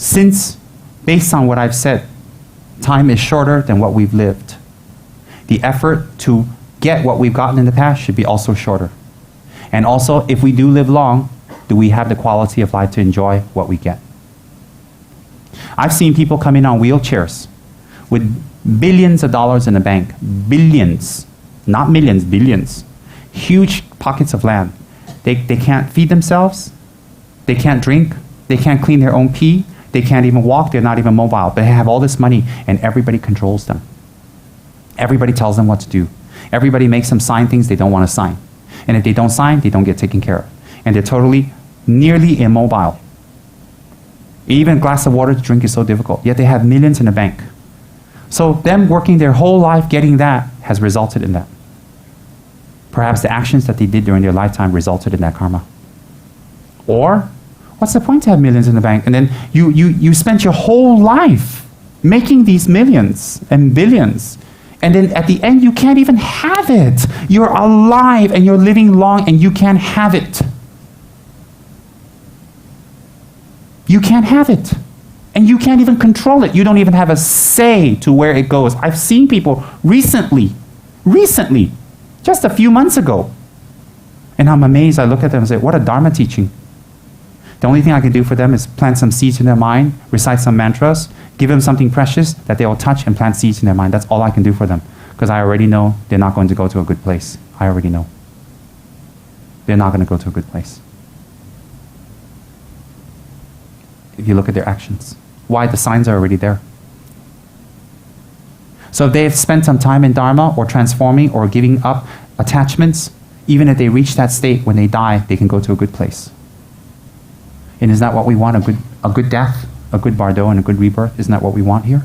since, based on what I've said, time is shorter than what we've lived, the effort to get what we've gotten in the past should be also shorter. And also, if we do live long, do we have the quality of life to enjoy what we get? I've seen people come in on wheelchairs with billions of dollars in the bank. Billions. Not millions, billions. Huge pockets of land. They can't feed themselves. They can't drink. They can't clean their own pee. They can't even walk. They're not even mobile. But they have all this money, and everybody controls them. Everybody tells them what to do. Everybody makes them sign things they don't want to sign. And if they don't sign, they don't get taken care of. And they're totally, nearly immobile. Even a glass of water to drink is so difficult. Yet they have millions in the bank. So them working their whole life getting that has resulted in that. Perhaps the actions that they did during their lifetime resulted in that karma. Or, what's the point to have millions in the bank? And then you spent your whole life making these millions and billions. And then at the end, you can't even have it. You're alive and you're living long and you can't have it. You can't have it. And you can't even control it. You don't even have a say to where it goes. I've seen people recently, just a few months ago. And I'm amazed. I look at them and say, what a Dharma teaching. The only thing I can do for them is plant some seeds in their mind, recite some mantras, give them something precious that they will touch and plant seeds in their mind. That's all I can do for them. Because I already know they're not going to go to a good place. I already know. They're not going to go to a good place. If you look at their actions. Why? The signs are already there. So if they've spent some time in Dharma or transforming or giving up attachments, even if they reach that state, when they die, they can go to a good place. And is that what we want? A good death, a good bardo, and a good rebirth? Isn't that what we want here?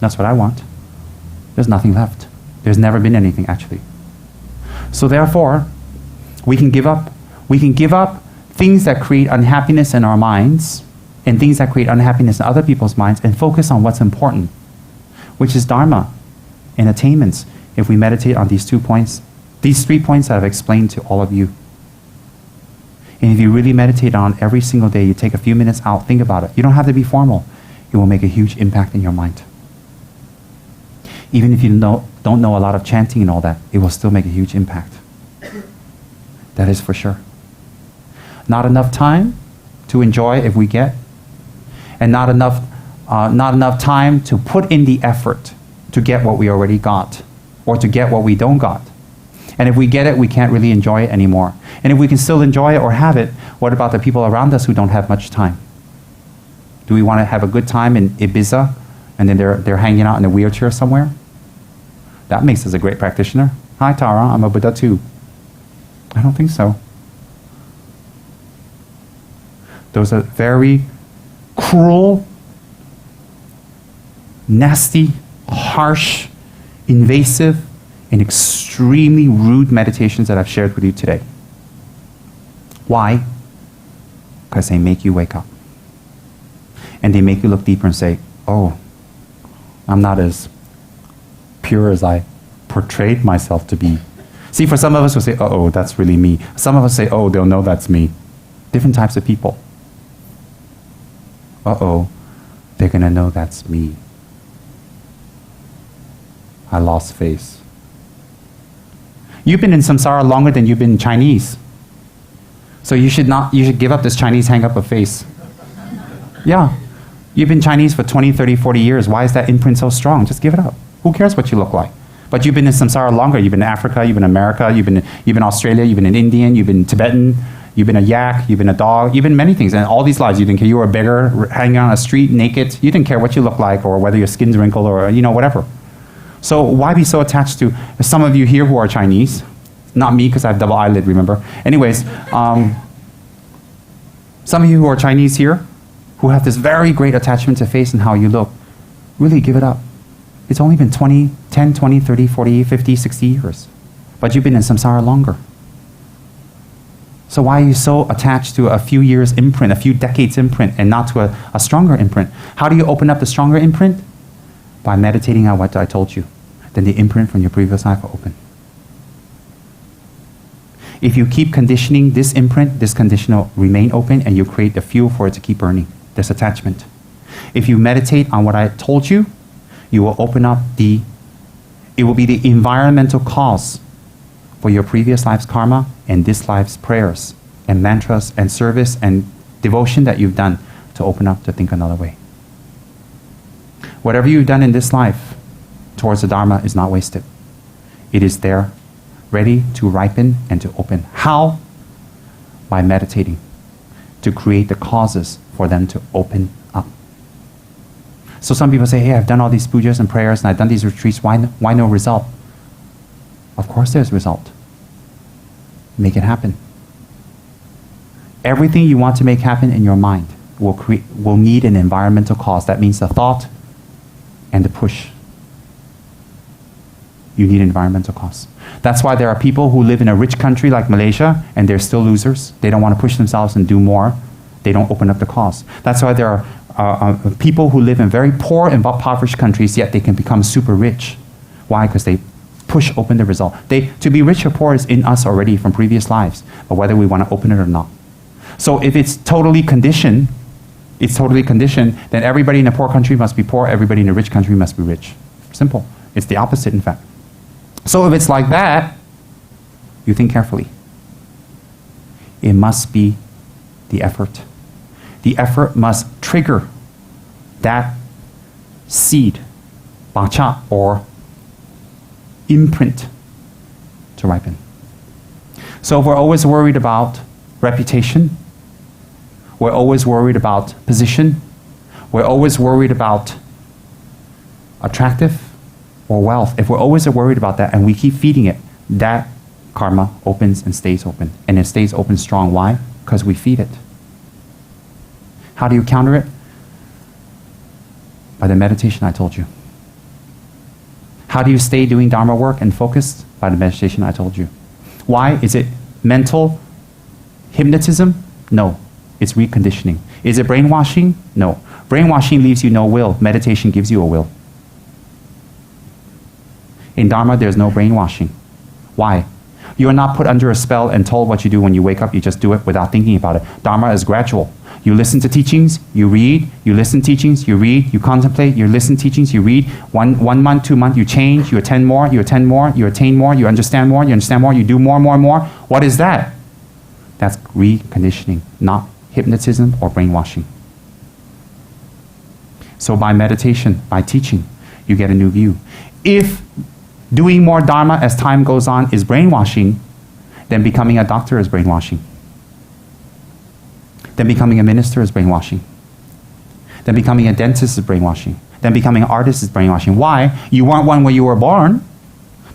That's what I want. There's nothing left. There's never been anything, actually. So therefore, we can give up things that create unhappiness in our minds and things that create unhappiness in other people's minds and focus on what's important, which is Dharma and attainments, if we meditate on these 2 points, these 3 points that I've explained to all of you. And if you really meditate on every single day, you take a few minutes out, think about it. You don't have to be formal. It will make a huge impact in your mind. Even if you don't know a lot of chanting and all that, it will still make a huge impact. That is for sure. Not enough time to enjoy if we get, and not enough time to put in the effort to get what we already got, or to get what we don't got. And if we get it, we can't really enjoy it anymore. And if we can still enjoy it or have it, what about the people around us who don't have much time? Do we want to have a good time in Ibiza, and then they're hanging out in a wheelchair somewhere? That makes us a great practitioner. Hi Tara, I'm a Buddha too. I don't think so. Those are very cruel, nasty, harsh, invasive, and extremely rude meditations that I've shared with you today. Why? Because they make you wake up. And they make you look deeper and say, oh, I'm not as pure as I portrayed myself to be. See, for some of us who say, uh-oh, that's really me. Some of us say, oh, they'll know that's me. Different types of people. Uh-oh, they're going to know that's me. I lost face. You've been in samsara longer than you've been in Chinese. So you should give up this Chinese hang-up of face. Yeah. You've been Chinese for 20, 30, 40 years. Why is that imprint so strong? Just give it up. Who cares what you look like? But you've been in samsara longer. You've been in Africa, you've been in America, you've been in Australia, you've been in Indian, you've been Tibetan, you've been a yak, you've been a dog, you've been many things. And all these lives, you didn't care. You were a beggar, hanging on a street, naked. You didn't care what you look like or whether your skin's wrinkled or, whatever. So why be so attached to some of you here who are Chinese? Not me, because I have double eyelid, remember? Anyways, some of you who are Chinese here, who have this very great attachment to face and how you look, really give it up. It's only been 10, 20, 30, 40, 50, 60 years. But you've been in samsara longer. So why are you so attached to a few years imprint, a few decades imprint, and not to a stronger imprint? How do you open up the stronger imprint? By meditating on what I told you. Then the imprint from your previous life will open. If you keep conditioning this imprint, this condition will remain open and you create the fuel for it to keep burning. This attachment. If you meditate on what I told you, you will open up it will be the environmental cause for your previous life's karma and this life's prayers and mantras and service and devotion that you've done to open up to think another way. Whatever you've done in this life towards the Dharma is not wasted. It is there, ready to ripen and to open. How? By meditating, to create the causes for them to open up. So some people say, hey, I've done all these pujas and prayers and I've done these retreats, why no result? Of course there's result. Make it happen. Everything you want to make happen in your mind will need an environmental cause. That means the thought and the push. You need an environmental cause. That's why there are people who live in a rich country like Malaysia and they're still losers. They don't want to push themselves and do more. They don't open up the cause. That's why there are people who live in very poor and impoverished countries, yet they can become super rich. Why? Because they push open the result. To be rich or poor is in us already from previous lives, but whether we want to open it or not. So if it's totally conditioned, then everybody in a poor country must be poor, everybody in a rich country must be rich. Simple. It's the opposite, in fact. So if it's like that, you think carefully. It must be the effort. The effort must trigger that seed, bacha, or imprint to ripen. So if we're always worried about reputation, we're always worried about position, we're always worried about attractive or wealth, if we're always worried about that and we keep feeding it, that karma opens and stays open. And it stays open strong. Why? Because we feed it. How do you counter it? By the meditation I told you. How do you stay doing Dharma work and focused? By the meditation I told you. Why? Is it mental hypnotism? No. It's reconditioning. Is it brainwashing? No. Brainwashing leaves you no will. Meditation gives you a will. In Dharma, there's no brainwashing. Why? You are not put under a spell and told what you do when you wake up. You just do it without thinking about it. Dharma is gradual. You listen to teachings, you read, you listen to teachings, you read, you contemplate, you listen to teachings, you read. 1 month, 2 months, you change, you attend more, you attend more, you attain more, you understand more, you do more and more and more. What is that? That's reconditioning, not hypnotism or brainwashing. So by meditation, by teaching, you get a new view. If doing more Dharma as time goes on is brainwashing, then becoming a doctor is brainwashing. Then becoming a minister is brainwashing. Then becoming a dentist is brainwashing. Then becoming an artist is brainwashing. Why? You weren't one when you were born,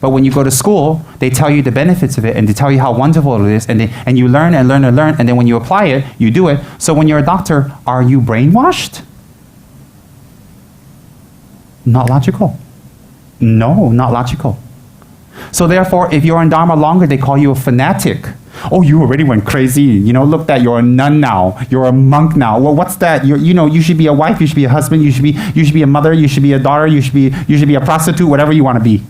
but when you go to school, they tell you the benefits of it and they tell you how wonderful it is, and you learn and learn and learn, and then when you apply it, you do it. So when you're a doctor, are you brainwashed? Not logical. No, not logical. So therefore, if you're in Dharma longer, they call you a fanatic. Oh, you already went crazy. You know, look that you're a nun now. You're a monk now. Well, what's that? You should be a wife. You should be a husband. You should be a mother. You should be a daughter. You should be a prostitute. Whatever you want to be.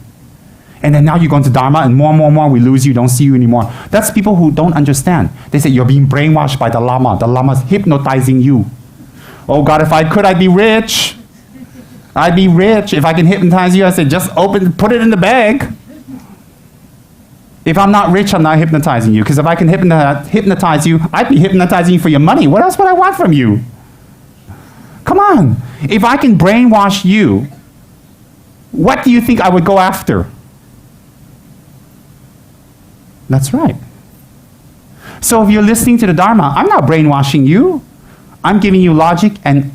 And then now you go into Dharma, and more and more and more we lose you. Don't see you anymore. That's people who don't understand. They say you're being brainwashed by the Lama. The Lama's hypnotizing you. Oh God, if I could, I'd be rich. I'd be rich. If I can hypnotize you, I say just put it in the bag. If I'm not rich, I'm not hypnotizing you. Because if I can hypnotize you, I'd be hypnotizing you for your money. What else would I want from you? Come on. If I can brainwash you, what do you think I would go after? That's right. So if you're listening to the Dharma, I'm not brainwashing you. I'm giving you logic, and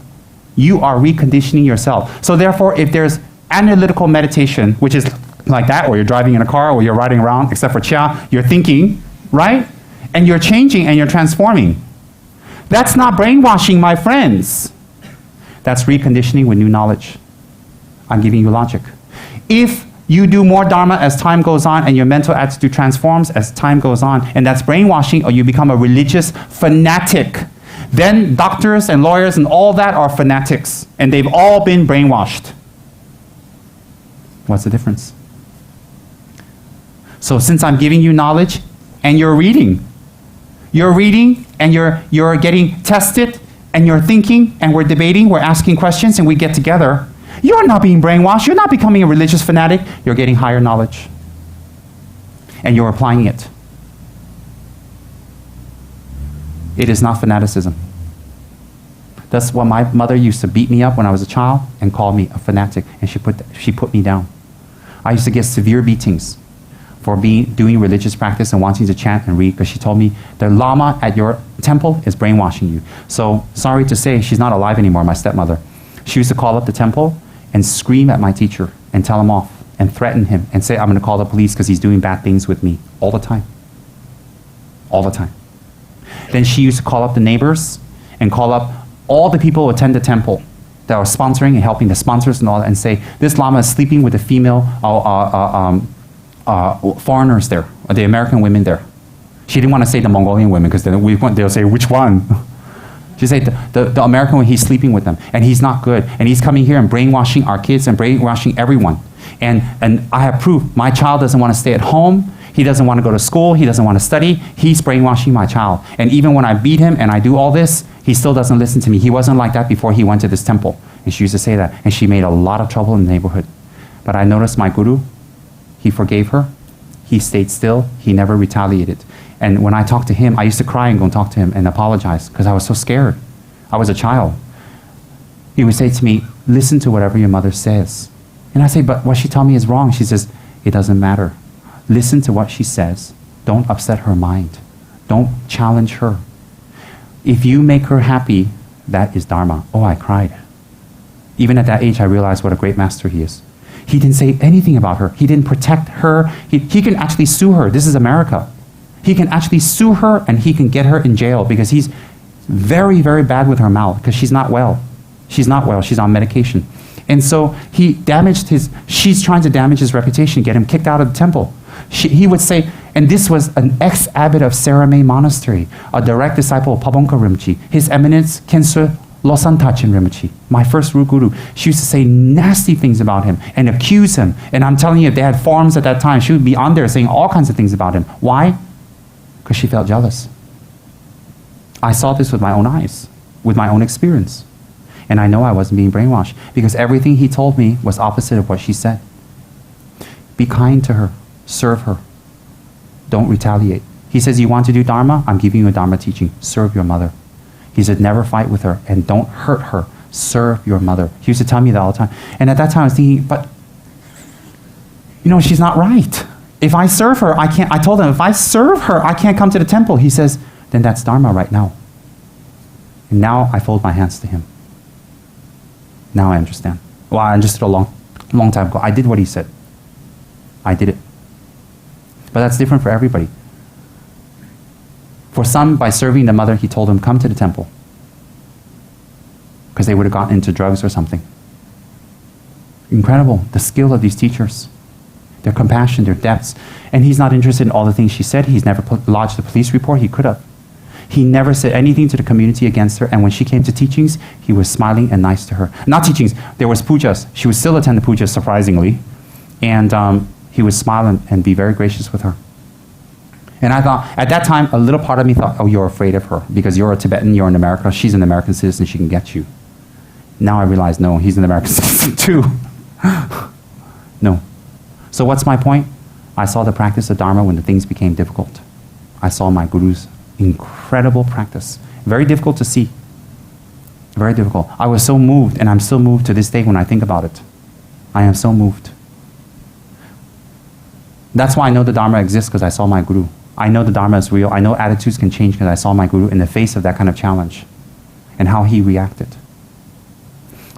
you are reconditioning yourself. So therefore, if there's analytical meditation, which is like that, or you're driving in a car, or you're riding around, except for Chia, you're thinking, right? And you're changing and you're transforming. That's not brainwashing, my friends. That's reconditioning with new knowledge. I'm giving you logic. If you do more Dharma as time goes on and your mental attitude transforms as time goes on, and that's brainwashing, or you become a religious fanatic, then doctors and lawyers and all that are fanatics, and they've all been brainwashed. What's the difference? So since I'm giving you knowledge and you're reading and you're getting tested and you're thinking, and we're debating, we're asking questions, and we get together, you're not being brainwashed. You're not becoming a religious fanatic. You're getting higher knowledge. And you're applying it. It is not fanaticism. That's why my mother used to beat me up when I was a child and call me a fanatic, and she put me down. I used to get severe beatings for doing religious practice and wanting to chant and read, because she told me the Lama at your temple is brainwashing you. So sorry to say, she's not alive anymore, my stepmother. She used to call up the temple and scream at my teacher and tell him off and threaten him and say, I'm going to call the police because he's doing bad things with me all the time. All the time. Then she used to call up the neighbors and call up all the people who attend the temple that are sponsoring and helping the sponsors and all that, and say, this Lama is sleeping with the female foreigners there, or the American women there. She didn't want to say the Mongolian women, because then they'll say, which one? She said, the American one, he's sleeping with them, and he's not good, and he's coming here and brainwashing our kids and brainwashing everyone. And I have proof, my child doesn't want to stay at home, he doesn't want to go to school, he doesn't want to study, he's brainwashing my child. And even when I beat him and I do all this, he still doesn't listen to me. He wasn't like that before he went to this temple. And she used to say that, and she made a lot of trouble in the neighborhood. But I noticed my guru, he forgave her, he stayed still, he never retaliated. And when I talked to him, I used to cry and go and talk to him and apologize, because I was so scared. I was a child. He would say to me, listen to whatever your mother says. And I say, but what she told me is wrong. She says, it doesn't matter. Listen to what she says. Don't upset her mind. Don't challenge her. If you make her happy, that is Dharma. Oh, I cried. Even at that age, I realized what a great master he is. He didn't say anything about her. He didn't protect her. He can actually sue her. This is America. He can actually sue her, and he can get her in jail, because he's very, very bad with her mouth, because she's not well. She's not well. She's on medication. And so she's trying to damage his reputation, get him kicked out of the temple. He would say, and this was an ex-abbot of Saramay Monastery, a direct disciple of Pabongka Rinpoche, His Eminence Khenso Losang Tachin Rinpoche, my first root guru. She used to say nasty things about him and accuse him. And I'm telling you, if they had forums at that time, she would be on there saying all kinds of things about him. Why? Because she felt jealous. I saw this with my own eyes, with my own experience. And I know I wasn't being brainwashed, because everything he told me was opposite of what she said. Be kind to her. Serve her. Don't retaliate. He says, you want to do Dharma? I'm giving you a Dharma teaching. Serve your mother. He said, never fight with her and don't hurt her. Serve your mother. He used to tell me that all the time. And at that time I was thinking, but, she's not right. If I serve her, I can't. I told him, if I serve her, I can't come to the temple. He says, then that's Dharma right now. And now I fold my hands to him. Now I understand. Well, I understood a long time ago. I did what he said. I did it. But that's different for everybody. For some, by serving the mother, he told them, come to the temple. Because they would have gotten into drugs or something. Incredible, the skill of these teachers. Their compassion, their depths. And he's not interested in all the things she said. He's never lodged a police report. He could have. He never said anything to the community against her. And when she came to teachings, he was smiling and nice to her. Not teachings, there was pujas. She would still attend the pujas, surprisingly. And he would smile and be very gracious with her. And I thought, at that time, a little part of me thought, oh, you're afraid of her because you're a Tibetan, you're in America, she's an American citizen, she can get you. Now I realize, no, he's an American citizen too. No. So what's my point? I saw the practice of Dharma when the things became difficult. I saw my guru's incredible practice. Very difficult to see. Very difficult. I was so moved, and I'm still moved to this day when I think about it. I am so moved. That's why I know the Dharma exists, because I saw my guru. I know the Dharma is real. I know attitudes can change because I saw my guru in the face of that kind of challenge and how he reacted.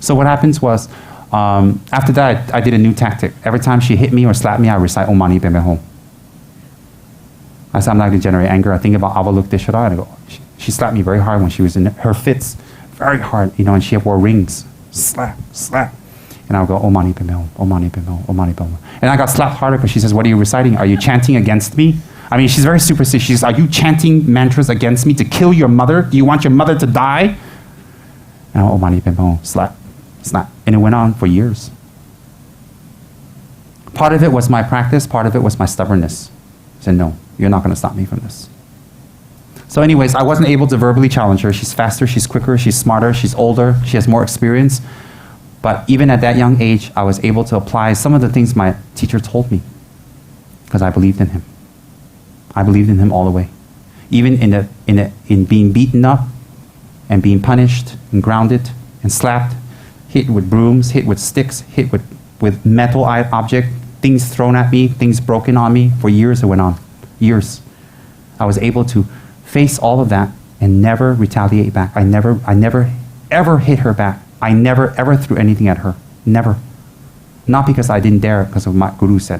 So what happens was, after that, I did a new tactic. Every time she hit me or slapped me, I recite Om Mani Padme Hum. I said, I'm not going to generate anger. I think about Avalok Deshara, and I go, she slapped me very hard when she was in her fits. Very hard, and she wore rings. Slap, slap. And I would go, Om Mani Padme Hum, Om Mani Padme Hum, Om Mani Padme Hum. And I got slapped harder because she says, what are you reciting? Are you chanting against me? I mean, she's very superstitious. She says, are you chanting mantras against me to kill your mother? Do you want your mother to die? And I went, Om Mani Padme Hum, slap, slap. And it went on for years. Part of it was my practice, part of it was my stubbornness. I said, no, you're not going to stop me from this. So anyways, I wasn't able to verbally challenge her. She's faster, she's quicker, she's smarter, she's older, she has more experience. But even at that young age, I was able to apply some of the things my teacher told me because I believed in him. I believed in him all the way. Even in being beaten up and being punished and grounded and slapped, hit with brooms, hit with sticks, hit with metal object, things thrown at me, things broken on me. For years it went on. Years. I was able to face all of that and never retaliate back. I never ever hit her back. I never ever threw anything at her. Never. Not because I didn't dare, because of what my guru said.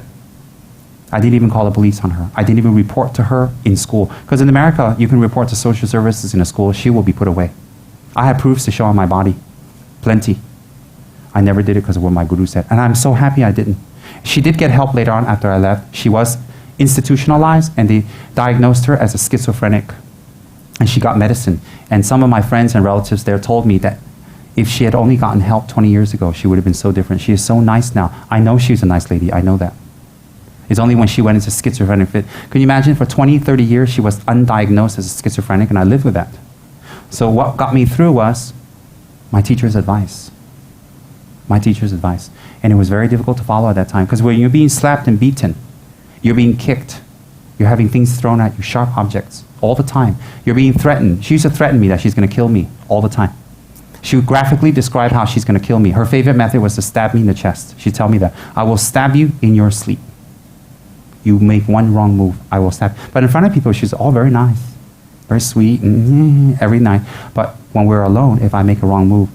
I didn't even call the police on her. I didn't even report to her in school. Because in America, you can report to social services in a school, she will be put away. I had proofs to show on my body. Plenty. I never did it because of what my guru said. And I'm so happy I didn't. She did get help later on after I left. She was institutionalized and they diagnosed her as a schizophrenic. And she got medicine. And some of my friends and relatives there told me that if she had only gotten help 20 years ago, she would have been so different. She is so nice now. I know she's a nice lady. I know that. It's only when she went into schizophrenic fit. Can you imagine for 20, 30 years she was undiagnosed as a schizophrenic and I lived with that. So what got me through was my teacher's advice. My teacher's advice. And it was very difficult to follow at that time because when you're being slapped and beaten, you're being kicked, you're having things thrown at you, sharp objects, all the time. You're being threatened. She used to threaten me that she's going to kill me all the time. She would graphically describe how she's going to kill me. Her favorite method was to stab me in the chest. She'd tell me that, I will stab you in your sleep. You make one wrong move, I will stab. But in front of people, she's all very nice, very sweet, every night. But when we're alone, if I make a wrong move,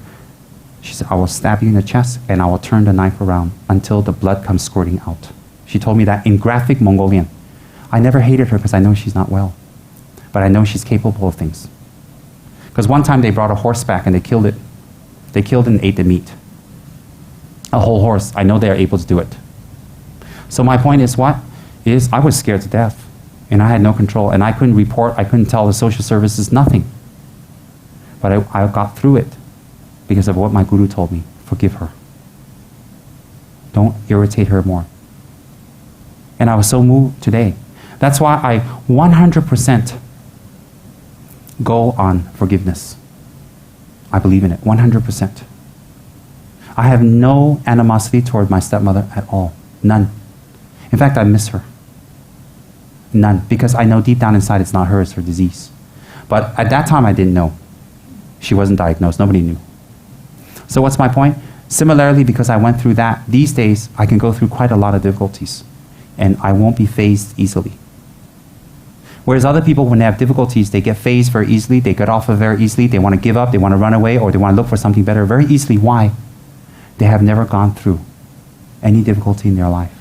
she said, I will stab you in the chest and I will turn the knife around until the blood comes squirting out. She told me that in graphic Mongolian. I never hated her because I know she's not well. But I know she's capable of things. Because one time they brought a horse back and they killed it. They killed and ate the meat. A whole horse. I know they are able to do it. So my point is what? I was scared to death. And I had no control. And I couldn't report. I couldn't tell the social services nothing. But I got through it because of what my guru told me. Forgive her. Don't irritate her more. And I was so moved today. That's why I 100% go on forgiveness. I believe in it, 100%. I have no animosity toward my stepmother at all. None. In fact, I miss her. None. Because I know deep down inside it's not her, it's her disease. But at that time I didn't know. She wasn't diagnosed, nobody knew. So what's my point? Similarly, because I went through that, these days I can go through quite a lot of difficulties. And I won't be fazed easily. Whereas other people, when they have difficulties, they get fazed very easily, they get off of very easily, they want to give up, they want to run away, or they want to look for something better very easily. Why? They have never gone through any difficulty in their life.